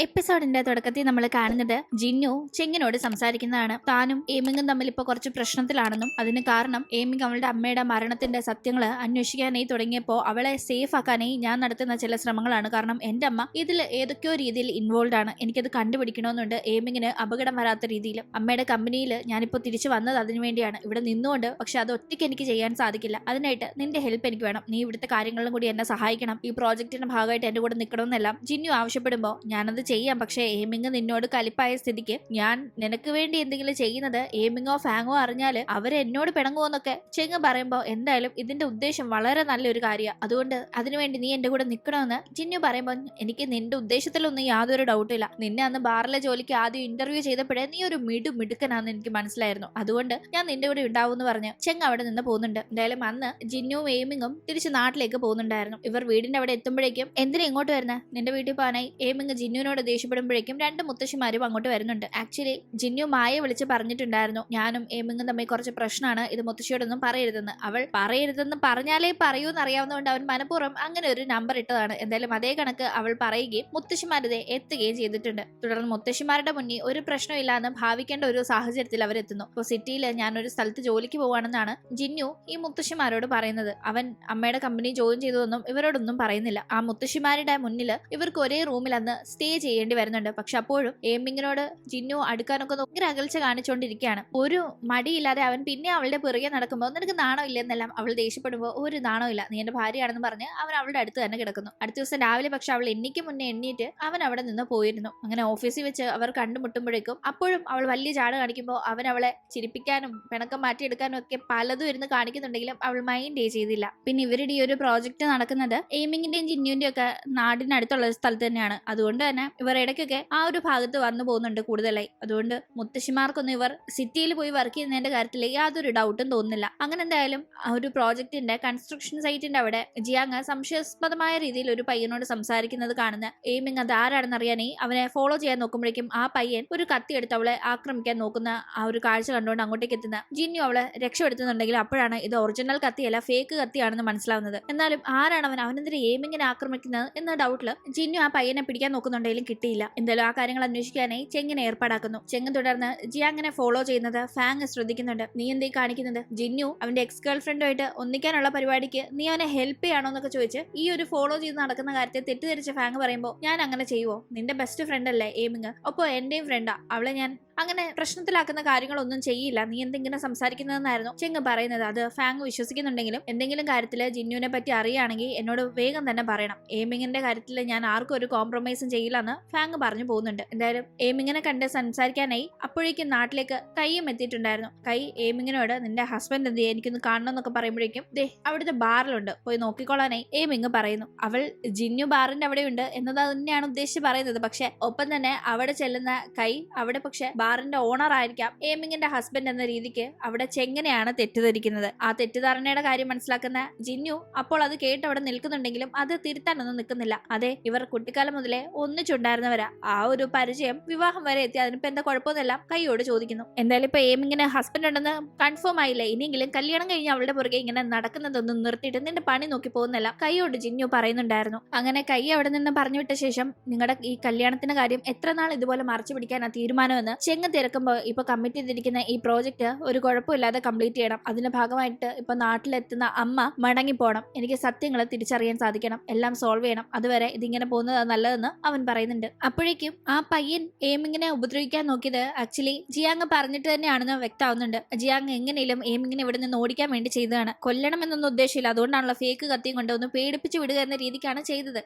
എപ്പിസോഡിന്റെ തുടക്കത്തിൽ നമ്മൾ കാണുന്നത് ജിന്നു ചെങ്ങിനോട് സംസാരിക്കുന്നതാണ്. താനും ഏമിങ്ങും തമ്മിൽ ഇപ്പൊ കുറച്ച് പ്രശ്നത്തിലാണെന്നും അതിന് കാരണം ഏമിങ് അവളുടെ അമ്മയുടെ മരണത്തിന്റെ സത്യങ്ങള് അന്വേഷിക്കാനായി തുടങ്ങിയപ്പോ അവളെ സേഫ് ആക്കാനായി ഞാൻ നടത്തുന്ന ചില ശ്രമങ്ങളാണ്. കാരണം എന്റെ അമ്മ ഇതിൽ ഏതൊക്കെയോ രീതിയിൽ ഇൻവോൾവ് ആണ്. എനിക്കത് കണ്ടുപിടിക്കണമെന്നുണ്ട്. ഏമിങ്ങിന് അപകടം വരാത്ത രീതിയിൽ അമ്മയുടെ കമ്പനിയിൽ ഞാനിപ്പോ തിരിച്ചു വന്നത് അതിനു വേണ്ടിയാണ്, ഇവിടെ നിന്നുകൊണ്ട്. പക്ഷെ അത് ഒറ്റയ്ക്ക് എനിക്ക് ചെയ്യാൻ സാധിക്കില്ല. അതിനായിട്ട് നിന്റെ ഹെൽപ്പ് എനിക്ക് വേണം. നീ ഇവിടുത്തെ കാര്യങ്ങളിലും കൂടി എന്നെ സഹായിക്കണം. ഈ പ്രോജക്റ്റിന്റെ ഭാഗമായിട്ട് എന്റെ കൂടെ നിൽക്കണമെന്നെല്ലാം ജിന്നു ആവശ്യപ്പെടുമ്പോ ഞാനത് ചെയ്യാം. പക്ഷെ ഏമിങ് നിന്നോട് കലിപ്പായ സ്ഥിതിക്ക് ഞാൻ നിനക്ക് വേണ്ടി എന്തെങ്കിലും ചെയ്യുന്നത് ഏമിങ്ങോ ഫാങ്ങോ അറിഞ്ഞാല് അവര് എന്നോട് പിണങ്ങുമെന്നൊക്കെ ചെങ്ങ് പറയുമ്പോ എന്തായാലും ഇതിന്റെ ഉദ്ദേശം വളരെ നല്ലൊരു കാര്യമാണ്. അതുകൊണ്ട് അതിനുവേണ്ടി നീ എന്റെ കൂടെ നിൽക്കണമെന്ന് ജിന്നു പറയുമ്പോ എനിക്ക് നിന്റെ ഉദ്ദേശത്തിലൊന്നും യാതൊരു ഡൗട്ടില്ല. നിന്നെ അന്ന് ബാറിലെ ജോലിക്ക് ആദ്യം ഇന്റർവ്യൂ ചെയ്തപ്പോഴേ നീ ഒരു മിടുക്കനാന്ന് എനിക്ക് മനസ്സിലായിരുന്നു. അതുകൊണ്ട് ഞാൻ നിന്റെ കൂടെ ഉണ്ടാവും എന്ന് പറഞ്ഞ് ചെങ്ങ് അവിടെ നിന്ന് പോകുന്നുണ്ട്. എന്തായാലും അന്ന് ജിന്നുവും ഏമിങ്ങും തിരിച്ച് നാട്ടിലേക്ക് പോകുന്നുണ്ടായിരുന്നു. ഇവർ വീടിന്റെ അവിടെ എത്തുമ്പോഴേക്കും എന്തിനാ ഇങ്ങോട്ട് വരുന്നത്, നിന്റെ വീട്ടിൽ പോകാനായി ഏമിങ് ജിന്നുവിനോട് ദേഷ്യപ്പെടുമ്പോഴേക്കും രണ്ട് മുത്തശ്ശിമാരും അങ്ങോട്ട് വരുന്നുണ്ട്. ആക്ച്വലി ജിന്നു മായെ വിളിച്ച് പറഞ്ഞിട്ടുണ്ടായിരുന്നു ഞാനും ഏമിങ്ങും തമ്മിൽ കുറച്ച് പ്രശ്നമാണ്, ഇത് മുത്തശ്ശിയോടൊന്നും പറയരുതെന്ന്. അവൾ പറയരുതെന്ന് പറഞ്ഞാലേ പറയൂന്ന് അറിയാവുന്നതുകൊണ്ട് അവൻ മനഃപൂർവ്വം അങ്ങനെ ഒരു നമ്പർ ഇട്ടതാണ്. എന്തായാലും അതേ കണക്ക് അവൾ പറയുകയും മുത്തശ്ശിമാരതെ എത്തുകയും ചെയ്തിട്ടുണ്ട്. തുടർന്ന് മുത്തശ്ശിമാരുടെ മുന്നിൽ ഒരു പ്രശ്നമില്ലാന്ന് ഭാവിക്കേണ്ട ഒരു സാഹചര്യത്തിൽ അവരെത്തുന്നു. ഇപ്പോൾ സിറ്റിയിൽ ഞാനൊരു സ്ഥലത്ത് ജോലിക്ക് പോവാണെന്നാണ് ജിന്നു ഈ മുത്തശ്ശിമാരോട് പറയുന്നത്. അവൻ അമ്മയുടെ കമ്പനി ജോയിൻ ചെയ്തതൊന്നും ഇവരോടൊന്നും പറയുന്നില്ല. ആ മുത്തശ്ശിമാരുടെ മുന്നിൽ ഇവർക്ക് ഒരേ റൂമിൽ അന്ന് സ്റ്റേ ചെയ്യേണ്ടി വരുന്നുണ്ട്. പക്ഷെ അപ്പോഴും ഏമിങ്ങിനോട് ജിന്നു അടുക്കാനൊക്കെ ഭയങ്കര അകൽച്ച കാണിച്ചുകൊണ്ടിരിക്കുകയാണ്. ഒരു മടിയില്ലാതെ അവൻ പിന്നെ അവളുടെ പിറകെ നടക്കുമ്പോൾ നിനക്ക് നാണോ ഇല്ലെന്നെല്ലാം അവൾ ദേഷ്യപ്പെടുമ്പോൾ ഒരു നാണോ ഇല്ല, നീ എന്റെ ഭാര്യയാണെന്ന് പറഞ്ഞ് അവൻ അവളുടെ അടുത്ത് തന്നെ കിടക്കുന്നു. അടുത്ത ദിവസം രാവിലെ പക്ഷെ അവൾ എനിക്ക് മുന്നേ എണ്ണീറ്റ് അവൻ അവിടെ നിന്ന് പോയിരുന്നു. അങ്ങനെ ഓഫീസിൽ വെച്ച് അവർ കണ്ടുമുട്ടുമ്പോഴേക്കും അപ്പോഴും അവൾ വലിയ ചാട് കാണിക്കുമ്പോൾ അവൻ അവളെ ചിരിപ്പിക്കാനും പിണക്കം മാറ്റിയെടുക്കാനും ഒക്കെ പലതും ഇരുന്ന് കാണിക്കുന്നുണ്ടെങ്കിലും അവൾ മൈൻഡ് ചെയ്തില്ല. പിന്നെ ഇവരുടെ ഈ ഒരു പ്രോജക്റ്റ് നടക്കുന്നത് എയ്മിങ്ങിന്റെയും ജിന്നുവിന്റെയും ഒക്കെ നാടിനടുത്തുള്ള സ്ഥലത്ത് തന്നെയാണ്. അതുകൊണ്ട് തന്നെ ഇവർ ഇടയ്ക്കൊക്കെ ആ ഒരു ഭാഗത്ത് വന്നു പോകുന്നുണ്ട് കൂടുതലായി. അതുകൊണ്ട് മുത്തശ്ശിമാർക്കൊന്നും ഇവർ സിറ്റിയിൽ പോയി വർക്ക് ചെയ്യുന്നതിന്റെ കാര്യത്തിൽ യാതൊരു ഡൗട്ടും തോന്നുന്നില്ല. അങ്ങനെ എന്തായാലും ആ ഒരു പ്രോജക്റ്റിന്റെ കൺസ്ട്രക്ഷൻ സൈറ്റിന്റെ അവിടെ ജിയാങ് സംശയാസ്പദമായ രീതിയിൽ ഒരു പയ്യനോട് സംസാരിക്കുന്നത് കാണുന്ന എയ്മിങ് അത് ആരാണെന്ന് അറിയാനേ അവനെ ഫോളോ ചെയ്യാൻ നോക്കുമ്പോഴേക്കും ആ പയ്യൻ ഒരു കത്തി എടുത്ത് അവളെ ആക്രമിക്കാൻ നോക്കുന്ന ആ ഒരു കാഴ്ച കണ്ടുകൊണ്ട് അങ്ങോട്ടേക്ക് എത്തുന്ന ജിന്നു അവളെ രക്ഷപ്പെടുത്തുന്നുണ്ടെങ്കിൽ അപ്പോഴാണ് ഇത് ഒറിജിനൽ കത്തിയല്ല ഫേക്ക് കത്തിയാണെന്ന് മനസ്സിലാവുന്നത്. എന്നാലും ആരാണ് അവനെന്തിരെ എയ്മിങ്ങിനെ ആക്രമിക്കുന്നത് എന്ന ഡൗട്ടില് ജിന്നു ആ പയ്യനെ പിടിക്കാൻ നോക്കുന്നുണ്ടെങ്കിലും കിട്ടിയില്ല. എന്തായാലും ആ കാര്യങ്ങൾ അന്വേഷിക്കാനായി ചെങ്ങിനെ ഏർപ്പാടാക്കുന്നു. ചെങ്ങ് തുടർന്ന് ജിയാങ്ങിനെ ഫോളോ ചെയ്യുന്നത് ഫാങ് ശ്രദ്ധിക്കുന്നുണ്ട്. നീ എന്തേ കാണിക്കുന്നത്, ജിന്നു അവന്റെ എക്സ് ഗേൾ ഫ്രണ്ടുമായിട്ട് ഒന്നിക്കാനുള്ള പരിപാടിക്ക് നീ അവനെ ഹെൽപ്പ് ചെയ്യണോ എന്നൊക്കെ ചോദിച്ച് ഈ ഒരു ഫോളോ ചെയ്ത് നടക്കുന്ന കാര്യത്തെ തെറ്റിദ്ധരിച്ച ഫാങ് പറയുമ്പോൾ ഞാൻ അങ്ങനെ ചെയ്യുവോ, നിന്റെ ബെസ്റ്റ് ഫ്രണ്ട് അല്ലേ ഏമിങ്, ഒപ്പം എന്റെയും ഫ്രണ്ടാ, അവളെ ഞാൻ അങ്ങനെ പ്രശ്നത്തിലാക്കുന്ന കാര്യങ്ങളൊന്നും ചെയ്യില്ല, നീ എന്തെങ്കിലും സംസാരിക്കുന്നതെന്നായിരുന്നു ചെങ്ങ് പറയുന്നത്. അത് ഫാങ് വിശ്വസിക്കുന്നുണ്ടെങ്കിലും എന്തെങ്കിലും കാര്യത്തിൽ ജിന്നുവിനെ പറ്റി അറിയുകയാണെങ്കിൽ എന്നോട് വേഗം തന്നെ പറയണം. എയ്മിങ്ങിന്റെ കാര്യത്തിൽ ഞാൻ ആർക്കും ഒരു കോംപ്രമൈസും ചെയ്യില്ലെന്ന് ഫാങ് പറഞ്ഞു പോകുന്നുണ്ട്. എന്തായാലും എയ്മിങ്ങിനെ കണ്ട് സംസാരിക്കാനായി അപ്പോഴേക്കും നാട്ടിലേക്ക് കൈയും എത്തിയിട്ടുണ്ടായിരുന്നു. കൈ എയ്മിങ്ങിനോട് നിന്റെ ഹസ്ബൻഡ് എന്ത് എനിക്കൊന്ന് കാണണം എന്നൊക്കെ പറയുമ്പോഴേക്കും ദേ അവിടുത്തെ ബാറിലുണ്ട്, പോയി നോക്കിക്കോളാനായി എയ്മിങ് പറയുന്നു. അവൾ ജിന്നു ബാറിന്റെ അവിടെയുണ്ട് എന്നത് തന്നെയാണ് ഉദ്ദേശിച്ച് പറയുന്നത്. പക്ഷെ ഒപ്പം തന്നെ അവിടെ ചെല്ലുന്ന കൈ അവിടെ പക്ഷെ ബാറിന്റെ ഓണർ ആയിരിക്കാം എയ്മിങ്ങിന്റെ ഹസ്ബൻഡ് എന്ന രീതിക്ക് അവിടെ ചെങ്ങനെയാണ് തെറ്റിദ്ധരിക്കുന്നത്. ആ തെറ്റിദ്ധാരണയുടെ കാര്യം മനസ്സിലാക്കുന്ന ജിന്നു അപ്പോൾ അത് കേട്ട് അവിടെ നിൽക്കുന്നുണ്ടെങ്കിലും അത് തിരുത്താനൊന്നും നിൽക്കുന്നില്ല. അതെ, ഇവർ കുട്ടിക്കാലം മുതലേ ഒന്നിച്ചുണ്ടായിരുന്നവരാ, ആ ഒരു പരിചയം വിവാഹം വരെ എത്തി, അതിനിപ്പോ എന്താ കുഴപ്പമെന്നെല്ലാം കൈയോട് ചോദിക്കുന്നു. എന്തായാലും ഇപ്പൊ എയ്മിങ്ങിന് ഹസ്ബൻഡ് ഉണ്ടെന്ന് കൺഫേം ആയില്ലേ, ഇനിയെങ്കിലും കല്യാണം കഴിഞ്ഞ് അവളുടെ പുറകെ ഇങ്ങനെ നടക്കുന്നതൊന്നും നിർത്തിയിട്ട് നിന്റെ പണി നോക്കി പോകുന്നില്ല കൈയോട് ജിന്നു പറയുന്നുണ്ടായിരുന്നു. അങ്ങനെ കൈ അവിടെ നിന്ന് പറഞ്ഞു വിട്ട ശേഷം നിങ്ങളുടെ ഈ കല്യാണത്തിന്റെ കാര്യം എത്ര നാൾ ഇതുപോലെ മറച്ചു പിടിക്കാനാ തീരുമാനമെന്ന് ചെങ്ങ് തിരക്കുമ്പോൾ ഇപ്പൊ കമ്മിറ്റ് ചെയ്തിരിക്കുന്ന ഈ പ്രോജക്റ്റ് ഒരു കുഴപ്പമില്ലാതെ കംപ്ലീറ്റ് ചെയ്യണം. അതിന്റെ ഭാഗമായിട്ട് ഇപ്പൊ നാട്ടിലെത്തുന്ന അമ്മ മടങ്ങിപ്പോണം, എനിക്ക് സത്യങ്ങൾ തിരിച്ചറിയാൻ സാധിക്കണം, എല്ലാം സോൾവ് ചെയ്യണം, അതുവരെ ഇതിങ്ങനെ പോകുന്നത് നല്ലതെന്ന് അവൻ പറയുന്നുണ്ട്. അപ്പോഴേക്കും ആ പയ്യൻ എയ്മിങ്ങിനെ ഉപദ്രവിക്കാൻ നോക്കിയത് ആക്ച്വലി ജിയാങ് പറഞ്ഞിട്ട് തന്നെയാണെന്ന് വ്യക്തമാവുന്നുണ്ട്. ജിയാങ് എങ്ങനെയും എയ്മിങ്ങിനെ ഇവിടെ നിന്ന് ഓടിക്കാൻ വേണ്ടി ചെയ്തതാണ്, കൊല്ലണം എന്നൊന്നും ഉദ്ദേശമില്ല. അതുകൊണ്ടാണല്ലോ ഫേക്ക് കത്തിയും കൊണ്ട് ഒന്ന് പേടിപ്പിച്ച് വിടുക എന്ന രീതിക്കാണ് ചെയ്തത്.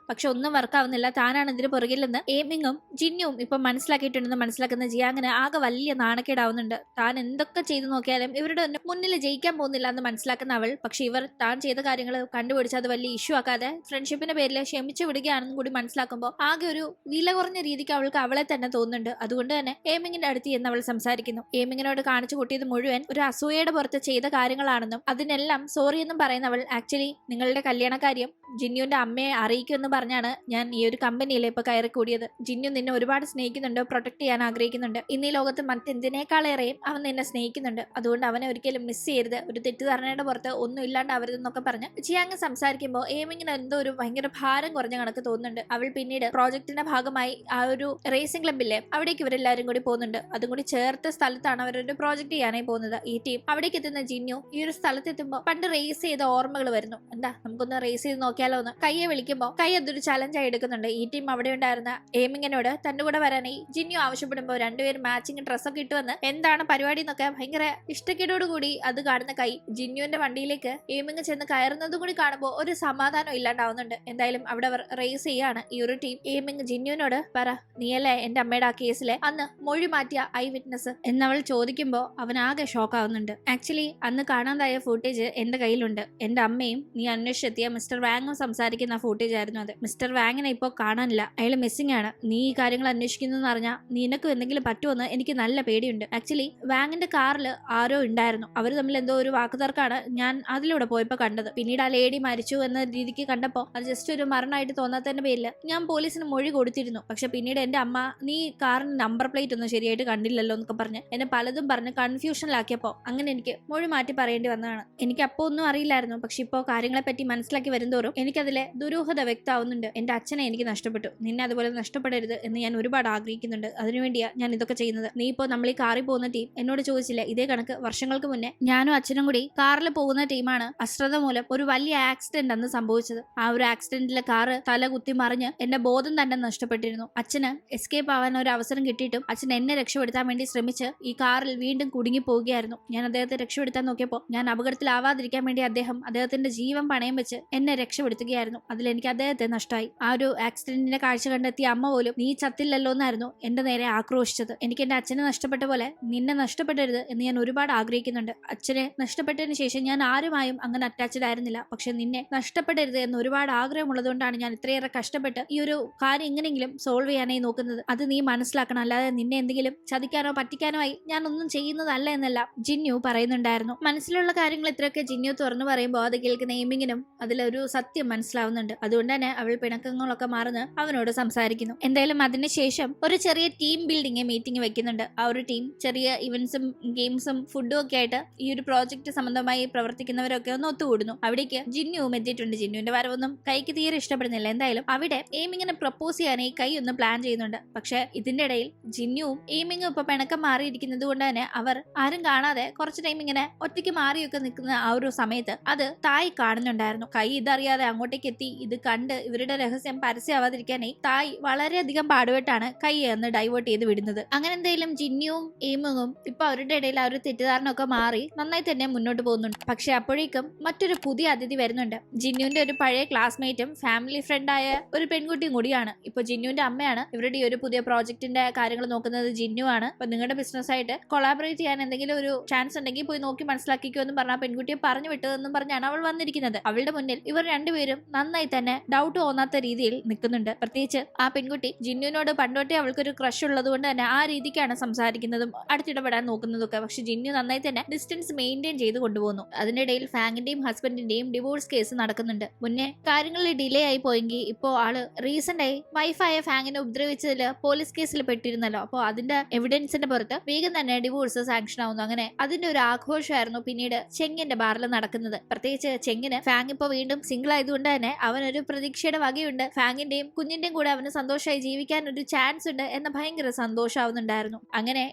പക്ഷെ ഒന്നും വർക്കാവുന്നില്ല, താനാണ് ഇതിന് പുറകിലെന്ന് എയ്മിങ്ങും ജിന്നുവും ഇപ്പൊ മനസ്സിലാക്കിയിട്ടുണ്ടെന്ന് മനസ്സിലാക്കുന്ന ജിയാങ്ങിന് ആകെ വലിയ നാണക്കേടാവുന്നുണ്ട്. താൻ എന്തൊക്കെ ചെയ്തു നോക്കിയാലും ഇവരുടെ മുന്നിൽ ജയിക്കാൻ പോകുന്നില്ല എന്ന് മനസ്സിലാക്കുന്ന അവൾ പക്ഷെ ഇവർ താൻ ചെയ്ത കാര്യങ്ങൾ കണ്ടുപിടിച്ച് അത് വലിയ ഇഷ്യൂ ആക്കാതെ ഫ്രണ്ട്ഷിപ്പിന്റെ പേരിൽ ക്ഷമിച്ചു വിടുകയാണെന്നും കൂടി മനസ്സിലാക്കുമ്പോൾ ആകെ ഒരു വില കുറഞ്ഞ രീതിക്ക് അവൾക്ക് അവളെ തന്നെ തോന്നുന്നുണ്ട്. അതുകൊണ്ട് തന്നെ എയ്മിങ്ങിന്റെ അടുത്ത് എന്ന് അവൾ സംസാരിക്കുന്നു. എയ്മിങ്ങിനോട് കാണിച്ചു കൂട്ടിയത് മുഴുവൻ ഒരു അസൂയയുടെ പുറത്ത് ചെയ്ത കാര്യങ്ങളാണെന്നും അതിനെല്ലാം സോറി എന്നും പറയുന്നവൾ ആക്ച്വലി നിങ്ങളുടെ കല്യാണ കാര്യം ജിന്നുവിന്റെ അമ്മയെ അറിയിക്കുമെന്ന് പറഞ്ഞാണ് ഞാൻ ഈ ഒരു കമ്പനിയിൽ ഇപ്പൊ കയറി കൂടിയത്. ജിന്നു നിന്നെ ഒരുപാട് സ്നേഹിക്കുന്നുണ്ട്, പ്രൊട്ടക്ട് ചെയ്യാൻ ആഗ്രഹിക്കുന്നുണ്ട്. ഇന്നീ ലോകത്ത് മറ്റെന്തിനേക്കാളേറെയും അവൻ നിന്നെ സ്നേഹിക്കുന്നുണ്ട്. അതുകൊണ്ട് അവനെ ഒരിക്കലും മിസ് ചെയ്യരുത്, ഒരു തെറ്റിദ്ധാരണയുടെ പുറത്ത് ഒന്നും ഇല്ലാണ്ടാവരുതെന്നൊക്കെ പറഞ്ഞ് ജിയാങ് സംസാരിക്കുമ്പോൾ ഏമിങ്ങിന് എന്തോ ഒരു ഭയങ്കര ഭാരം കുറഞ്ഞ കണക്ക് തോന്നുന്നുണ്ട്. അവൾ പിന്നീട് പ്രോജക്ടിന്റെ ഭാഗമായി ആ ഒരു റേസിംഗ് ക്ലബില്ലേ അവിടേക്ക് ഇവരെല്ലാരും കൂടി പോകുന്നുണ്ട്. അതും കൂടി ചേർത്ത സ്ഥലത്താണ് അവരൊരു പ്രോജക്ട് ചെയ്യാനായി പോകുന്നത്. ഈ ടീം അവിടേക്ക് എത്തുന്ന ജിന്നു ഈ ഒരു സ്ഥലത്ത് എത്തുമ്പോൾ പണ്ട് റേസ് ചെയ്ത ഓർമ്മകൾ വരുന്നു. എന്താ നമുക്കൊന്ന് റേസ് ചെയ്ത് നോക്കിയാലോ എന്ന് കയ്യെ വിളിക്കുമ്പോൾ കൈ അതൊരു ചലഞ്ചായി എടുക്കുന്നുണ്ട്. ഈ ടീം അവിടെ ഉണ്ടായിരുന്ന ഏമിങ്ങിനോട് തന്റെ കൂടെ വരാനായി ജിന്നു ആവശ്യപ്പെടുമ്പോൾ രണ്ടുപേരും മാച്ചിങ് ഡ്രസ്സൊക്കെ ഇട്ടുവന്ന് എന്താണ് പരിപാടി എന്നൊക്കെ ഭയങ്കര ഇഷ്ടക്കേടോടുകൂടി അത് കാണുന്ന കൈ ജിന്നുവിന്റെ വണ്ടിയിലേക്ക് ഏമിങ് ചെന്ന് കയറുന്നതും കൂടി കാണുമ്പോൾ ഒരു സമാധാനം ഇല്ലാണ്ടാവുന്നുണ്ട്. എന്തായാലും അവിടെ അവർ റേസ് ചെയ്യാണ് ഈ ഒരു ടീം. ഏമിങ് ജിന്നുവിനോട് പറ, നീയല്ലേ എന്റെ അമ്മയുടെ ആ കേസിലെ അന്ന് മൊഴി മാറ്റിയ ഐ വിറ്റ്നസ് എന്നവൾ ചോദിക്കുമ്പോൾ അവൻ ആകെ ഷോക്ക് ആവുന്നുണ്ട്. ആക്ച്വലി അന്ന് കാണാതായ ഫൂട്ടേജ് എന്റെ കയ്യിലുണ്ട്. എന്റെ അമ്മയും നീ അന്വേഷിച്ചെത്തിയ മിസ്റ്റർ വാങ്ങും സംസാരിക്കുന്ന ഫൂട്ടേജ് ആയിരുന്നു അത്. മിസ്റ്റർ വാങ്ങിനെ ഇപ്പോൾ കാണാനില്ല, അയാൾ മിസ്സിംഗ് ആണ്. നീ ഈ കാര്യങ്ങൾ അന്വേഷിക്കുന്നു അറിഞ്ഞാൽ നിനക്കും എന്തെങ്കിലും പറ്റുമെന്ന് എനിക്ക് നല്ല പേടിയുണ്ട്. ആക്ച്വലി വാങ്ങിന്റെ കാറിൽ ആരോ ഉണ്ടായിരുന്നു. അവർ തമ്മിൽ എന്തോ ഒരു വാക്കുതർക്കാണ് ഞാൻ അതിലൂടെ പോയപ്പോ കണ്ടത്. പിന്നീട് ആ ലേഡി മരിച്ചു എന്ന രീതിക്ക് കണ്ടപ്പോൾ അത് ജസ്റ്റ് ഒരു മരണമായിട്ട് തോന്നാത്തതിന്റെ പേരിൽ ഞാൻ പോലീസിന് മൊഴി കൊടുത്തിരുന്നു. പക്ഷെ പിന്നീട് എന്റെ അമ്മ നീ കാറിന് നമ്പർ പ്ലേറ്റ് ഒന്നും ശരിയായിട്ട് കണ്ടില്ലല്ലോ എന്നൊക്കെ പറഞ്ഞ് എന്നെ പലതും പറഞ്ഞ് കൺഫ്യൂഷനിലാക്കിയപ്പോൾ അങ്ങനെ എനിക്ക് മൊഴി മാറ്റി പറയേണ്ടി വന്നതാണ്. എനിക്ക് അപ്പോൾ ഒന്നും അറിയില്ലായിരുന്നു. പക്ഷെ ഇപ്പോൾ കാര്യങ്ങളെ പറ്റി മനസ്സിലാക്കി വരുന്തോറും എനിക്കതിലെ ദുരൂഹത വ്യക്തമാവുന്നുണ്ട്. എന്റെ അച്ഛനെ എനിക്ക് നഷ്ടപ്പെട്ടു, നിന്നെ അതുപോലെ നഷ്ടപ്പെടരുത് എന്ന് ഞാൻ ഒരുപാട് ആഗ്രഹിക്കുന്നുണ്ട്. അതിനുവേണ്ടിയാ ഞാൻ ഇതൊക്കെ ചെയ്യുന്നത്. നീ ഇപ്പോൾ നമ്മൾ ഈ കാറിൽ പോകുന്ന ടീം എന്നോട് ചോദിച്ചില്ലേ, ഇതേ കണക്ക് വർഷങ്ങൾക്ക് മുന്നേ ഞാനും അച്ഛനും കൂടി കാറിൽ പോകുന്ന ടീമാണ് അശ്രദ്ധ മൂലം ഒരു വലിയ ആക്സിഡന്റ് അന്ന് സംഭവിച്ചത്. ആ ഒരു ആക്സിഡന്റിലെ കാറ് തല കുത്തി മറിഞ്ഞ് എന്റെ ബോധം തന്നെ നഷ്ടപ്പെട്ടിരുന്നു. അച്ഛന് എസ്കേപ്പ് ആവാൻ ഒരു അവസരം കിട്ടിയിട്ടും അച്ഛൻ എന്നെ രക്ഷപ്പെടുത്താൻ വേണ്ടി ശ്രമിച്ച് ഈ കാറിൽ വീണ്ടും കുടുങ്ങി പോവുകയായിരുന്നു. ഞാൻ അദ്ദേഹത്തെ രക്ഷപ്പെടുത്താൻ നോക്കിയപ്പോൾ ഞാൻ അപകടത്തിലാവാതിരിക്കാൻ വേണ്ടി അദ്ദേഹത്തിന്റെ ജീവൻ പണയം വെച്ച് എന്നെ രക്ഷപ്പെടുത്തുകയായിരുന്നു. അതിലെനിക്ക് അദ്ദേഹത്തെ നഷ്ടമായി. ആ ഒരു ആക്സിഡന്റിന്റെ കാഴ്ച കണ്ടെത്തിയ അമ്മ പോലും നീ ചത്തില്ലല്ലോ എന്നായിരുന്നു എന്റെ നേരെ ആക്രോശിച്ചത്. എനിക്ക് എന്റെ അച്ഛനെ നഷ്ടപ്പെട്ട പോലെ നിന്നെ നഷ്ടപ്പെടരുത് എന്ന് ഞാൻ ഒരുപാട് ആഗ്രഹിക്കുന്നുണ്ട്. അച്ഛനെ നഷ്ടപ്പെട്ടതിന് ശേഷം ഞാൻ ആരുമായും അങ്ങനെ അറ്റാച്ച്ഡ് ആയിരുന്നില്ല. പക്ഷെ നിന്നെ നഷ്ടപ്പെടരുത് എന്ന് ഒരുപാട് ആഗ്രഹമുള്ളതുകൊണ്ടാണ് ഞാൻ ഇത്രയേറെ കഷ്ടപ്പെട്ട് ഈ ഒരു കാര്യം എങ്ങനെയെങ്കിലും സോൾവ് ചെയ്യാനായി നോക്കുന്നത്. അത് നീ മനസ്സിലാക്കണം. അല്ലാതെ നിന്നെ എന്തെങ്കിലും ചതിക്കാനോ പറ്റിക്കാനോ ആയി ഞാൻ ഒന്നും ചെയ്യുന്നതല്ല എന്നല്ല ജിന്നു പറയുന്നുണ്ടായിരുന്നു. മനസ്സിലുള്ള കാര്യങ്ങൾ ഇത്രയൊക്കെ ജിന്നു തുറന്നു പറയുമ്പോൾ അത് കേൾക്കുന്ന എയിമിങ്ങിനും അതിലൊരു സത്യം മനസ്സിലാവുന്നുണ്ട്. അതുകൊണ്ട് തന്നെ അവൾ പിണക്കങ്ങളൊക്കെ മറന്ന് അവനോട് സംസാരിക്കുന്നു. എന്തായാലും അതിനുശേഷം ഒരു ചെറിയ ടീം ബിൽഡിംഗ് മീറ്റിംഗ് വെക്കുന്നുണ്ട്. ആ ഒരു ടീം ചെറിയ ഇവന്റ്സും ഗെയിംസും ഫുഡും ഒക്കെ ആയിട്ട് ഈ ഒരു പ്രോജക്ട് സംബന്ധമായി പ്രവർത്തിക്കുന്നവരൊക്കെ ഒന്ന് ഒത്തുകൂടുന്നു. അവിടേക്ക് ജിന്നുവും എത്തിയിട്ടുണ്ട്. ജിന്നുവിന്റെ വരവൊന്നും കൈക്ക് തീരെ ഇഷ്ടപ്പെടുന്നില്ല. എന്തായാലും അവിടെ എയിമിങ്ങിനെ പ്രപ്പോസ് ചെയ്യാനായി കൈ ഒന്ന് പ്ലാൻ ചെയ്യുന്നുണ്ട്. പക്ഷെ ഇതിന്റെ ഇടയിൽ ജിന്നുവും എയിമിങ്ങും ഇപ്പൊ പിണക്കം മാറിയിരിക്കുന്നത് കൊണ്ട് തന്നെ അവർ ആരും കാണാതെ കുറച്ച് ടൈം ഇങ്ങനെ ഒറ്റയ്ക്ക് മാറിയൊക്കെ നിൽക്കുന്ന ആ ഒരു സമയത്ത് അത് തായ് കാണുന്നുണ്ടായിരുന്നു. കൈ ഇതറിയാതെ അങ്ങോട്ടേക്ക് എത്തി. ഇത് കണ്ട് ഇവരുടെ രഹസ്യം പരസ്യമാവാതിരിക്കാനായി തായ് വളരെയധികം പാടുപെട്ടാണ് കൈ എന്ന് ഡൈവേർട്ട് ചെയ്ത് വിടുന്നത്. അങ്ങനെ എന്തായാലും ജിന്നുവും എയിമിങ്ങും ഇപ്പൊ അവരുടെ ഇടയിൽ ആ ഒരു തെറ്റിദ്ധാരണ ഒക്കെ മാറി നന്നായി തന്നെ മുന്നോട്ട് പോകുന്നുണ്ട്. പക്ഷെ അപ്പോഴേക്കും മറ്റൊരു പുതിയ അതിഥി വരുന്നുണ്ട്. ജിന്നുവിന്റെ ഒരു പഴയ ക്ലാസ്മേറ്റും ഫാമിലി ഫ്രണ്ടായ ഒരു പെൺകുട്ടിയും കൂടിയാണ്. ഇപ്പൊ ജിന്നുവിന്റെ അമ്മയാണ് ഇവരുടെ ഈ ഒരു പുതിയ പ്രോജക്ടിന്റെ കാര്യങ്ങൾ നോക്കുന്നത് ജിന്നു ആണ്. അപ്പൊ നിങ്ങളുടെ ബിസിനസ് ആയിട്ട് കൊളാബറേറ്റ് ചെയ്യാൻ എന്തെങ്കിലും ഒരു ചാൻസ് ഉണ്ടെങ്കിൽ പോയി നോക്കി മനസ്സിലാക്കിക്കോ എന്ന് പറഞ്ഞ പെൺകുട്ടിയെ പറഞ്ഞു വിട്ടതെന്നും പറഞ്ഞാണ് അവൾ വന്നിരിക്കുന്നത്. അവളുടെ മുന്നിൽ ഇവർ രണ്ടുപേരും നന്നായി തന്നെ ഡൗട്ട് തോന്നാത്ത രീതിയിൽ നിൽക്കുന്നുണ്ട്. പ്രത്യേകിച്ച് ആ പെൺകുട്ടി ജിന്നുവിനോട് പണ്ടോട്ടേ അവൾക്കൊരു ക്രഷ് ഉള്ളത് കൊണ്ട് തന്നെ ആ രീതിക്കാണ് സംസാരിക്കുന്നതും അടുത്തിടപെടാൻ നോക്കുന്നതൊക്കെ. പക്ഷെ ജിന്നു നന്നായി തന്നെ ഡിസ്റ്റൻസ് മെയിൻറ്റെയിൻ ചെയ്ത് കൊണ്ടുപോകുന്നു. അതിനിടയിൽ ഫാങ്ങിന്റെയും ഹസ്ബൻഡിന്റെയും ഡിവോഴ്സ് കേസ് നടക്കുന്നുണ്ട്. മുന്നേ കാര്യങ്ങളിൽ ഡിലേ ആയി പോയെങ്കിൽ ഇപ്പോ ആള് റീസെന്റ് ആയി വൈഫായ ഫാങ്ങിനെ ഉപദ്രവിച്ചതിൽ പോലീസ് കേസിൽ പെട്ടിരുന്നല്ലോ. അപ്പോൾ അതിന്റെ എവിഡൻസിന്റെ പുറത്ത് വേഗം തന്നെ ഡിവോഴ്സ് സാങ്ഷൻ ആവുന്നു. അങ്ങനെ അതിന്റെ ഒരു ആഘോഷമായിരുന്നു പിന്നീട് ചെങ്ങിന്റെ ബാറിൽ നടക്കുന്നത്. പ്രത്യേകിച്ച് ചെങ്ങിന് ഫാങ് ഇപ്പൊ വീണ്ടും സിംഗിൾ ആയതുകൊണ്ട് തന്നെ അവനൊരു പ്രതീക്ഷയുടെ വകയുണ്ട്. ഫാങ്ങിന്റെയും കുഞ്ഞിന്റെയും കൂടെ അവന് സന്തോഷമായി ജീവിക്കാൻ ഒരു ചാൻസ് ഉണ്ട് എന്ന ഭയങ്കര സന്തോഷമാവുന്നുണ്ടായിരുന്നു. അങ്ങനെ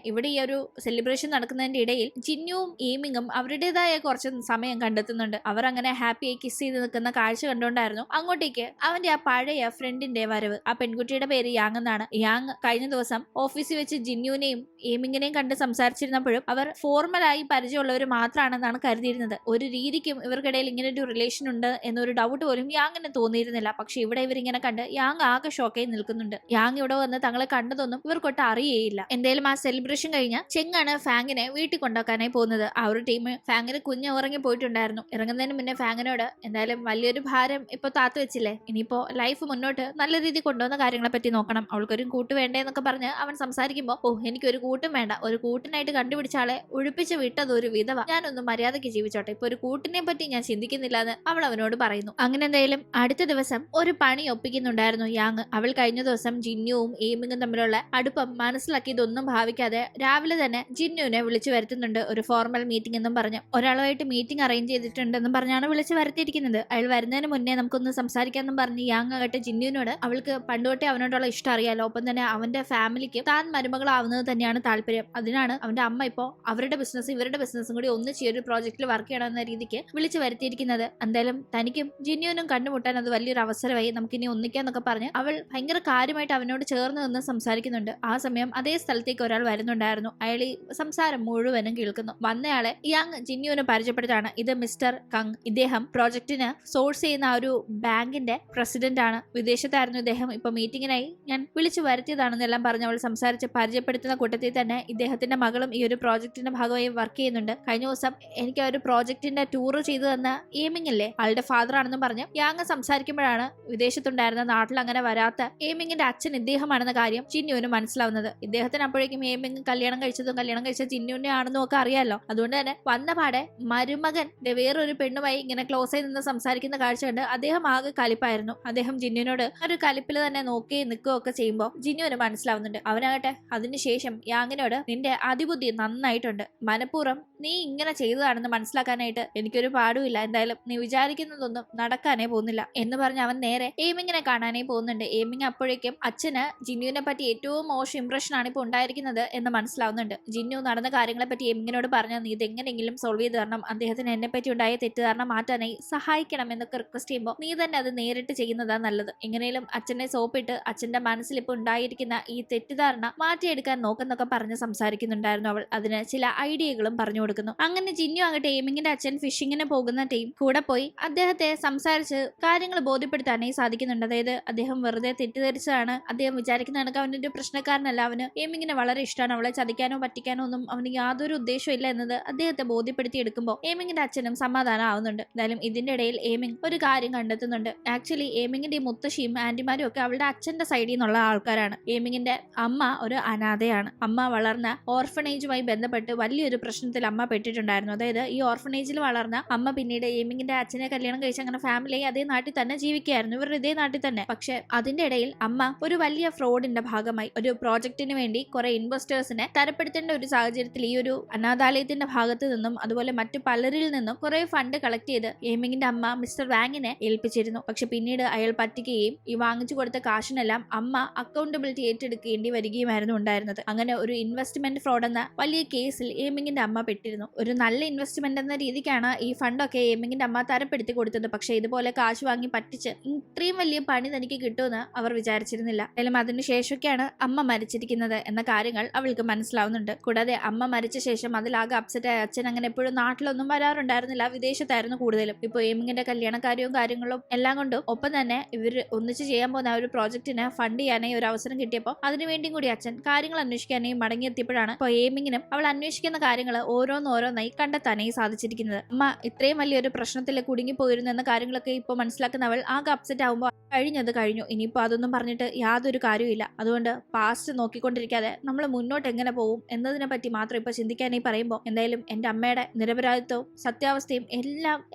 ഇവിടെ ഈ ഒരു സെലിബ്രേഷൻ നടക്കുന്നതിന്റെ ഇടയിൽ ജിന്നുവും എയിമിങ്ങും അവരുടേതായ കുറച്ച് സമയം കണ്ടെത്തുന്നുണ്ട്. അവർ അങ്ങനെ ഹാപ്പിയായി കിസ് ചെയ്ത് നിൽക്കുന്ന കാഴ്ച കണ്ടുകൊണ്ടായിരുന്നു അങ്ങോട്ടേക്ക് അവന്റെ ആ പഴയ ഫ്രണ്ടിന്റെ വരവ്. ആ പെൺകുട്ടിയുടെ പേര് യാങ് എന്നാണ്. യാങ് കഴിഞ്ഞ ദിവസം ഓഫീസിൽ വെച്ച് ജിന്നുവിനെയും എയിമിങ്ങിനെയും കണ്ട് സംസാരിച്ചിരുന്നപ്പോഴും അവർ ഫോർമലായി പരിചയമുള്ളവർ മാത്രമാണെന്നാണ് കരുതിയിരുന്നത്. ഒരു രീതിക്കും ഇവർക്കിടയിൽ ഇങ്ങനെ ഒരു റിലേഷൻ ഉണ്ട് എന്നൊരു ഡൗട്ട് പോലും യാങ്ങിന് തോന്നിയിരുന്നില്ല. പക്ഷെ ഇവിടെ ഇവരിങ്ങനെ കണ്ട് യാങ് ആകെ ഷോക്കായി നിൽക്കുന്നുണ്ട്. യാങ് ഇവിടെ വന്ന് തങ്ങളെ കണ്ടതൊന്നും ഇവർക്കൊട്ട് അറിയേയില്ല. എന്തായാലും ആ സെലിബ്രേഷൻ കഴിഞ്ഞ ചെങ്ങാണ് ഫാങ്ങിനെ വീട്ടിൽ കൊണ്ടാക്കാനായി പോകുന്നത്. ആ ഒരു ടീം ഫാങ്ങിന് കുഞ്ഞ് ഉറങ്ങി പോയിട്ടുണ്ടായിരുന്നു. ഇറങ്ങുന്നതിന് മുന്നേ ഫാങ്ങിനോട് എന്തായാലും വലിയൊരു ഭാരം ഇപ്പൊ താത്തു വെച്ചില്ലേ, ഇനിയിപ്പോ ലൈഫ് മുന്നോട്ട് നല്ല രീതിയിൽ കൊണ്ടുവന്ന കാര്യങ്ങളെ പറ്റി നോക്കണം, അവൾക്കൊരു കൂട്ട് വേണ്ടേ എന്നൊക്കെ പറഞ്ഞ് അവൻ സംസാരിക്കുമ്പോൾ എനിക്കൊരു കൂട്ടും വേണ്ട, ഒരു കൂട്ടിനായിട്ട് കണ്ടുപിടിച്ച ആളെ ഒഴിപ്പിച്ച് വിട്ടത് ഒരു വിധവ, ഞാനൊന്നും മര്യാദയ്ക്ക് ജീവിച്ചോട്ടെ, ഇപ്പൊ ഒരു കൂട്ടിനെ പറ്റി ഞാൻ ചിന്തിക്കുന്നില്ല എന്ന് അവൾ അവനോട് പറയുന്നു. അങ്ങനെ എന്തായാലും അടുത്ത ദിവസം ഒരു പണി ഒപ്പിക്കുന്നുണ്ടായിരുന്നു യാങ്. അവൾ കഴിഞ്ഞ ദിവസം ജിന്നുവും ഏമിങ്ങും തമ്മിലുള്ള അടുപ്പം മനസ്സിലാക്കി ഇതൊന്നും ഭാവിക്കാതെ രാവിലെ തന്നെ ജിന്നുവിനെ വിളിച്ചു വരുത്തുന്നുണ്ട്. ഒരു ഫോർമൽ മീറ്റിംഗ് എന്നും പറഞ്ഞു ഒരാളുമായിട്ട് മീറ്റിംഗ് അറേഞ്ച് ചെയ്തിട്ടുണ്ടെന്നും പറഞ്ഞാണ് വിളിച്ചു വരുത്തിയിരിക്കുന്നത്. അയാൾ വരുന്നതിന് മുന്നേ നമുക്കൊന്ന് സംസാരിക്കാമെന്നും പറഞ്ഞ് യാങ് ആകട്ടെ ജിന്നുവിനോട് അവൾക്ക് പണ്ടുതൊട്ടേ അവനോടുള്ള ഇഷ്ടം അറിയാലോ, ഒപ്പം തന്നെ അവന്റെ ഫാമിലിക്ക് താൻ മരുമകളാവുന്നത് തന്നെയാണ് താല്പര്യം. അതിനാണ് അവന്റെ അമ്മ ഇപ്പോ അവരുടെ ബിസിനസ് ഇവരുടെ ബിസിനസ്സും കൂടി ഒന്നിച്ച് ഒരു പ്രോജക്റ്റിൽ വർക്ക് ചെയ്യണമെന്ന രീതിക്ക് വിളിച്ചു വരുത്തിയിരിക്കുന്നത്. എന്തായാലും തനിക്കും ജിന്നുവിനും കണ്ടുമുട്ടാൻ അത് വലിയൊരു അവസരമായി, നമുക്കിനി ഒന്നിക്കാന്നൊക്കെ പറഞ്ഞ് അവൾ ഭയങ്കര കാര്യമായിട്ട് അവനോട് ചേർന്ന് നിന്ന് സംസാരിക്കുന്നുണ്ട്. ആ സമയം അതേ സ്ഥലത്തേക്ക് ഒരാൾ വരുന്നുണ്ടായിരുന്നു. അയാൾ ഈ സംസാരം മുഴുവനും കേൾക്കുന്നു. വന്നയാളെ യാങ് ജിന്നുവിനെ പരിചയപ്പെടുത്താണ്. ഇത് മിസ്റ്റർ കങ്. ഇദ്ദേഹം പ്രോജക്റ്റിന് സോഴ്സ് ചെയ്യുന്ന ഒരു ബാങ്കിന്റെ പ്രസിഡന്റ് ആണ്. വിദേശത്തായിരുന്നു ഇദ്ദേഹം. ഇപ്പൊ മീറ്റിംഗിനായി ഞാൻ വിളിച്ചു വരുത്തിയതാണെന്നെല്ലാം പറഞ്ഞ് അവൾ സംസാരിച്ച് പരിചയപ്പെടുത്തുന്ന കൂട്ടത്തിൽ തന്നെ ഇദ്ദേഹത്തിന്റെ മകളും ഈ ഒരു പ്രോജക്റ്റിന്റെ ഭാഗമായി വർക്ക് ചെയ്യുന്നുണ്ട്. കഴിഞ്ഞ ദിവസം എനിക്ക് ആ ഒരു പ്രോജക്റ്റിന്റെ ടൂർ ചെയ്തു തന്ന ഏമിംഗ് അല്ലേ, ആളുടെ ഫാദർ ആണെന്നും പറഞ്ഞ് യാങ് സംസാരിക്കുമ്പോഴാണ് വിദേശത്തുണ്ടായിരുന്ന നാട്ടിൽ അങ്ങനെ വരാത്ത ഏമിങ്ങിന്റെ അച്ഛൻ ഇദ്ദേഹമാണെന്ന കാര്യം ജിന്നുവിന് മനസ്സിലാവുന്നത്. ഇദ്ദേഹത്തിന് അപ്പോഴേക്കും ഏമിങ് കല്യാണം കഴിച്ച ജിന്നുവിനെ ആണെന്നും ഒക്കെ അറിയാലോ. അതുകൊണ്ട് തന്നെ വന്ന പാടെ മരുമകൻ വേറൊരു പെണ്ണുമായി ഇങ്ങനെ ക്ലോസ് ആയി നിന്ന് സംസാരിക്കുന്ന കാഴ്ച കണ്ട് അദ്ദേഹം ആകെ കലിപ്പായിരുന്നു. അദ്ദേഹം ജിന്നുവിനോട് ഒരു കലിപ്പിൽ തന്നെ നോക്കി നിൽക്കുകയൊക്കെ ചെയ്യുമ്പോൾ ജിന്നുവിന് മനസ്സിലാവുന്നുണ്ട്. അവനാകട്ടെ അതിനുശേഷം യാങ്ങിനോട് നിന്റെ അതിബുദ്ധി നന്നായിട്ടുണ്ട്, മനഃപൂർവ്വം നീ ഇങ്ങനെ ചെയ്തതാണെന്ന് മനസ്സിലാക്കാനായിട്ട് എനിക്കൊരു പാടുമില്ല, എന്തായാലും നീ വിചാരിക്കുന്നതൊന്നും നടക്കാനേ പോകുന്നില്ല എന്ന് പറഞ്ഞ് അവൻ നേരെ ഏമിങ്ങിനെ കാണാനേ പോകുന്നുണ്ട്. ഏമിങ് അപ്പോഴേക്കും അച്ഛന് ജിന്നുവിനെ പറ്റി ഏറ്റവും മോശം ഇംപ്രഷൻ ആണ് ഇപ്പോൾ ഉണ്ടായിരിക്കുന്നത് എന്ന് മനസ്സിലാവുന്നുണ്ട്. ജിന്നു നടന്ന കാര്യങ്ങളെ പറ്റി ഏമിങ്ങിനോട് പറഞ്ഞാൽ നീ ഇതെങ്ങനെയെങ്കിലും സോൾവ് ചെയ്ത് തരണം, അദ്ദേഹത്തിന് എന്നെ പറ്റി ഉണ്ടായ തെറ്റിദ്ധാരണ മാറ്റാനായി സഹായിക്കണം എന്നൊക്കെ റിക്വസ്റ്റ് ചെയ്യുമ്പോൾ നീ തന്നെ അത് നേരിട്ട് ചെയ്യുന്നതാണ് നല്ലത്. എങ്ങനെയും അച്ഛനെ സോപ്പിട്ട് അച്ഛന്റെ മനസ്സിൽ ഇപ്പോൾ ഉണ്ടായിരിക്കുന്ന ഈ തെറ്റിദ്ധാരണ മാറ്റിയെടുക്കാൻ നോക്കെന്നൊക്കെ പറഞ്ഞ് സംസാരിക്കുന്നുണ്ടായിരുന്നു അവൾ. അതിന് ചില ഐഡിയകളും പറഞ്ഞു കൊടുക്കുന്നു. അങ്ങനെ ജിന്നു അങ്ങോട്ട് ഏമിങ്ങിന്റെ അച്ഛൻ ഫിഷിങ്ങിന് പോകുന്ന ടീം കൂടെ പോയി അദ്ദേഹത്തെ സംസാരിച്ച് കാര്യങ്ങൾ ബോധ്യപ്പെടുത്താനായി സാധിക്കുന്നുണ്ട്. അതായത് അദ്ദേഹം വെറുതെ തെറ്റിദ്ധരിച്ചതാണ്, അദ്ദേഹം വിചാരിക്കുന്ന കണക്ക് അവൻ്റെ ഒരു പ്രശ്നക്കാരനല്ല, അവന് ഏമിങ്ങിനെ വളരെ ഇഷ്ടമാണ്, അവളെ ചതിക്കാനോ പറ്റിക്കാനോ ഒന്നും അവന് യാതൊരു ഉദ്ദേശവും ഇല്ല എന്നത് അദ്ദേഹത്തെ ബോധ്യപ്പെടുത്തി എടുക്കുമ്പോൾ ഏമിങ്ങിന്റെ അച്ഛനും സമാധാനം ആവുന്നുണ്ട്. എന്തായാലും ഇതിന്റെ ഇടയിൽ ഏമിങ് ഒരു കാര്യം കണ്ടെത്തുന്നുണ്ട്. ആക്ച്വലി ഏമിങ്ങിന്റെ മുത്തശ്ശിയും ആന്റിമാരും ഒക്കെ അവളുടെ അച്ഛന്റെ സൈഡിൽ നിന്നുള്ള ആൾക്കാരാണ്. ഏമിങ്ങിന്റെ അമ്മ ഒരു അനാഥയാണ്. അമ്മ വളർന്ന ഓർഫനേജുമായി ബന്ധപ്പെട്ട് വലിയൊരു പ്രശ്നത്തിൽ അമ്മ പെട്ടിട്ടുണ്ടായിരുന്നു. അതായത് ഈ ഓർഫനേജിൽ വളർന്ന അമ്മ പിന്നീട് ഏമിങ്ങിന്റെ അച്ഛനെ കല്യാണം കഴിച്ച് അങ്ങനെ ഫാമിലി അതേ നാട്ടിൽ തന്നെ ജീവിക്കുകയായിരുന്നു, ഇവരുടെ ഇതേ നാട്ടിൽ തന്നെ. പക്ഷെ അതിന്റെ ഇടയിൽ അമ്മ ഒരു വലിയ ഫ്രോഡിന്റെ ഭാഗമായി ഒരു പ്രോജക്റ്റിന് വേണ്ടി കുറെ ഇൻവെസ്റ്റേഴ്സിനെ തരപ്പെടുത്തേണ്ട ഒരു സാഹചര്യത്തിൽ ഈ ഒരു അനാഥാലയത്തിന്റെ ഭാഗത്ത് നിന്നും അതുപോലെ മറ്റു പലരിൽ നിന്നും കുറെ ഫണ്ട് കളക്ട് ചെയ്ത് ഏമിങ്ങിന്റെ അമ്മ മിസ്റ്റർ വാങ്ങിനെ ഏൽപ്പിച്ചിരുന്നു. പക്ഷെ പിന്നീട് അയാൾ പറ്റിക്കുകയും ഈ വാങ്ങിച്ചു കൊടുത്ത കാശിനെല്ലാം അമ്മ അക്കൗണ്ടബിലിറ്റി ഏറ്റെടുക്കേണ്ടി വരികയുമായിരുന്നു ഉണ്ടായിരുന്നത്. അങ്ങനെ ഒരു ഇൻവെസ്റ്റ്മെന്റ് ഫ്രോഡ് എന്ന വലിയ കേസിൽ ഏമിങ്ങിന്റെ അമ്മ പെട്ടിരുന്നു. ഒരു നല്ല ഇൻവെസ്റ്റ്മെന്റ് എന്ന രീതിക്കാണ് ഈ ഫണ്ടൊക്കെ ഏമിങ്ങിന്റെ അമ്മ തരപ്പെടുത്തി കൊടുത്തത്. പക്ഷെ ഇതുപോലെ കാശ് വാങ്ങി പറ്റിച്ച് ഇത്രയും വലിയ പണി തനിക്ക് കിട്ടുമെന്ന് അവർ വിചാരിച്ചിരുന്നില്ല. എന്നാലും അതിനുശേഷമൊക്കെയാണ് അമ്മ മരിച്ചിരിക്കുന്നത് എന്ന കാര്യങ്ങൾ അവൾക്ക് മനസ്സിലാവുന്നുണ്ട്. കൂടാതെ അമ്മ മരിച്ച ശേഷം അതിലാകെ അപ്സെറ്റ് ആയ അച്ഛൻ അങ്ങനെ എപ്പോഴും നാട്ടിലൊന്നും വരാറുണ്ടായിരുന്നില്ല, വിദേശത്തായിരുന്നു കൂടുതലും. ഇപ്പൊ ഏമിങ്ങിന്റെ കല്യാണക്കാര്യവും കാര്യങ്ങളും എല്ലാം കൊണ്ടും ഒപ്പം തന്നെ ഇവർ ഒന്നിച്ച് ചെയ്യാൻ പോകുന്ന ആ ഒരു പ്രോജക്റ്റിന് ഫണ്ട് ചെയ്യാനായി ഒരു അവസരം കിട്ടിയപ്പോൾ അതിനുവേണ്ടിയും കൂടി അച്ഛൻ കാര്യങ്ങൾ അന്വേഷിക്കാനായി മടങ്ങിയെത്തിയപ്പോഴാണ് ഇപ്പോൾ ഏമിങ്ങിനും അവൾ അന്വേഷിക്കുന്ന കാര്യങ്ങൾ ഓരോന്നോരോന്നായി കണ്ടെത്താനായി സാധിച്ചിരിക്കുന്നത്. അമ്മ ഇത്രയും വലിയൊരു പ്രശ്നത്തിൽ കുടുങ്ങിപ്പോയിരുന്നു എന്ന കാര്യങ്ങളൊക്കെ ഇപ്പോൾ മനസ്സിലാക്കുന്ന അവൾ ആകെ അപ്സെറ്റ് ആകുമ്പോൾ കഴിഞ്ഞത് കഴിഞ്ഞു, ഇനിയിപ്പോൾ അതൊന്നും പറഞ്ഞിട്ട് യാതൊരു കാര്യമില്ല, അതുകൊണ്ട് പാസ്റ്റ് നോക്കിക്കൊണ്ടിരിക്കാതെ നമ്മൾ മുന്നോട്ട് എങ്ങനെ പോകും എന്നതിനെ പറ്റി മാത്രം ഇപ്പൊ ചിന്തിക്കാനായി പറയുമ്പോൾ എന്തായാലും എന്റെ അമ്മയുടെ നിരപരാധിത്വവും സത്യാവസ്ഥയും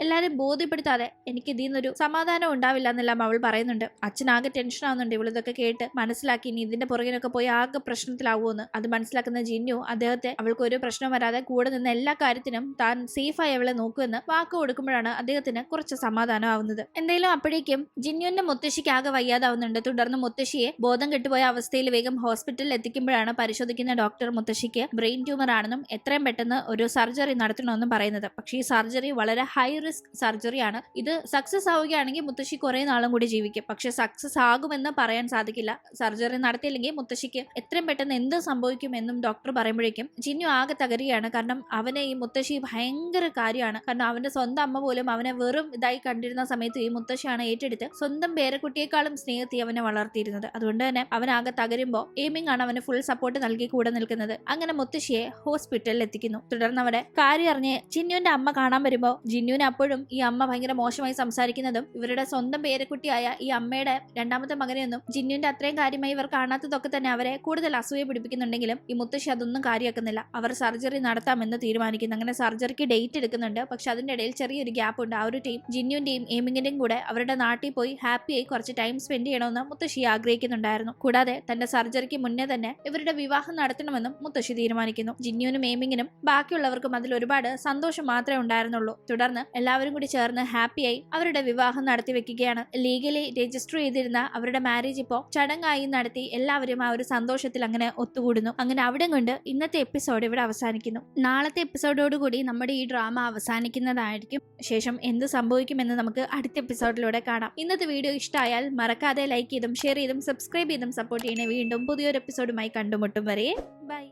എല്ലാവരും ബോധ്യപ്പെടുത്താതെ എനിക്ക് ഇതിൽ നിന്നൊരു സമാധാനം ഉണ്ടാവില്ല എന്നെല്ലാം അവൾ പറയുന്നുണ്ട്. അച്ഛനാകെ ടെൻഷൻ ആവുന്നുണ്ട് ഇവളിതൊക്കെ കേട്ട് മനസ്സിലാക്കി ഇനി ഇതിന്റെ പുറകിനൊക്കെ പോയി ആകെ പ്രശ്നത്തിലാവുമെന്ന്. അത് മനസ്സിലാക്കുന്ന ജിന്നു അദ്ദേഹത്തെ അവൾക്ക് ഒരു പ്രശ്നം വരാതെ കൂടെ നിന്ന് എല്ലാ കാര്യത്തിനും താൻ സേഫായി അവളെ നോക്കുമെന്ന് വാക്ക് കൊടുക്കുമ്പോഴാണ് അദ്ദേഹത്തിന് കുറച്ച് സമാധാനം ആവുന്നത്. എന്തായാലും അപ്പോഴേക്കും ജിന്നുവിന്റെ മുത്തശ്ശിക്ക് ആകെ വയ്യാതാവുന്നുണ്ട്. തുടർന്ന് മുത്തശ്ശിയെ ബോധം കെട്ടുപോയ അവസ്ഥയിൽ വേഗം ഹോസ്പിറ്റലിൽ എത്തിക്കുമ്പോഴാണ് പരിശോധിക്കുന്ന ഡോക്ടർ മുത്തശ്ശിക്ക് ബ്രെയിൻ ട്യൂമർ ആണെന്നും എത്രയും പെട്ടെന്ന് ഒരു സർജറി നടത്തണമെന്നും പറയുന്നത്. പക്ഷേ ഈ സർജറി വളരെ ഹൈ റിസ്ക് സർജറിയാണ്. ഇത് സക്സസ് ആവുകയാണെങ്കിൽ മുത്തശ്ശി കുറെ നാളും കൂടി ജീവിക്കും. പക്ഷെ സക്സസ് ആകുമെന്ന് പറയാൻ സാധിക്കില്ല. സർജറി നടത്തിയില്ലെങ്കിൽ മുത്തശ്ശിക്ക് എത്രയും പെട്ടെന്ന് എന്ത് സംഭവിക്കും എന്നും ഡോക്ടർ പറയുമ്പോഴേക്കും ജിന്നു ആകെ തകരുകയാണ്. കാരണം അവനെ ഈ മുത്തശ്ശി ഭയങ്കര കാര്യമാണ്. കാരണം അവന്റെ സ്വന്തം അമ്മ പോലും അവനെ വെറും ഇതായി കണ്ടിരുന്ന സമയത്ത് ഈ മുത്തശ്ശിയാണ് ഏറ്റെടുത്ത് സ്വന്തം പേരക്കുട്ടിയേക്കാളും സ്നേഹത്തി അവനെ വളർത്തിയിരുന്നത്. അതുകൊണ്ട് തന്നെ അവനാകെ തകരുമ്പോൾ ഏമിങ് ആണ് അവന് ഫുൾ സപ്പോർട്ട് നൽകി കൂടെ നിൽക്കുന്നത്. അങ്ങനെ മുത്തശ്ശിയെ ഹോസ്പിറ്റലിൽ എത്തിക്കുന്നു. തുടർന്ന് അവിടെ കാര്യം അറിഞ്ഞ് ജിന്നുവിന്റെ അമ്മ കാണാൻ വരുമ്പോൾ ജിന്നുവിന് അപ്പോഴും ഈ അമ്മ ഭയങ്കര മോശമായി സംസാരിക്കുന്നതും ഇവരുടെ സ്വന്തം പേരക്കുട്ടിയായ ഈ അമ്മയുടെ രണ്ടാമത്തെ മകനെയൊന്നും ജിന്നുവിന്റെ അത്രയും കാര്യമായി ഇവർ കാണാത്തതൊക്കെ തന്നെ അവരെ കൂടുതൽ അസൂയ പിടിപ്പിക്കുന്നുണ്ടെങ്കിലും ഈ മുത്തശ്ശി അതൊന്നും കാര്യമാക്കുന്നില്ല. അവർ സർജറി നടത്താമെന്ന് തീരുമാനിക്കുന്നു. അങ്ങനെ സർജറിക്ക് ഡേറ്റ് എടുക്കുന്നുണ്ട്. പക്ഷെ അതിന്റെ ഇടയിൽ ചെറിയൊരു ഗ്യാപ്പ് ഉണ്ട്. ആ ഒരു ടീം ജിന്നുവിന്റെയും ഏമിങ്ങിന്റെയും കൂടെ അവരുടെ നാട്ടിൽ നാട്ടിൽ പോയി ഹാപ്പിയായി കുറച്ച് ടൈം സ്പെൻഡ് ചെയ്യണമെന്ന് മുത്തശ്ശി ആഗ്രഹിക്കുന്നുണ്ടായിരുന്നു. കൂടാതെ തന്റെ സർജറിക്ക് മുന്നേ തന്നെ ഇവരുടെ വിവാഹം നടത്തണമെന്നും മുത്തശ്ശി തീരുമാനിക്കുന്നു. ജിന്നുവിനും ഏമിങ്ങിനും ബാക്കിയുള്ളവർക്കും അതിൽ ഒരുപാട് സന്തോഷം മാത്രമേ ഉണ്ടായിരുന്നുള്ളൂ. തുടർന്ന് എല്ലാവരും കൂടി ചേർന്ന് ഹാപ്പിയായി അവരുടെ വിവാഹം നടത്തി വെക്കുകയാണ്. ലീഗലി രജിസ്റ്റർ ചെയ്തിരുന്ന അവരുടെ മാരേജ് ഇപ്പോ ചടങ്ങായി നടത്തി എല്ലാവരും ആ ഒരു സന്തോഷത്തിൽ അങ്ങനെ ഒത്തുകൂടുന്നു. അങ്ങനെ അവിടെ കൊണ്ട് ഇന്നത്തെ എപ്പിസോഡ് ഇവിടെ അവസാനിക്കുന്നു. നാളത്തെ എപ്പിസോഡോടുകൂടി നമ്മുടെ ഈ ഡ്രാമ അവസാനിക്കുന്നതായിരിക്കും. ശേഷം എന്ത് സംഭവിക്കുമെന്ന് നമുക്ക് അടുത്ത എപ്പിസോഡിലൂടെ കാണാം. ഇന്നത്തെ വീഡിയോ ഇഷ്ടമായാൽ മറക്കാതെ ലൈക്ക് ചെയ്തും ഷെയർ ചെയ്തും സബ്സ്ക്രൈബ് ചെയ്തും സപ്പോർട്ട് ചെയ്യണേ. വീണ്ടും പുതിയൊരു എപ്പിസോഡുമായി കണ്ടുമുട്ടും വരെ ബൈ.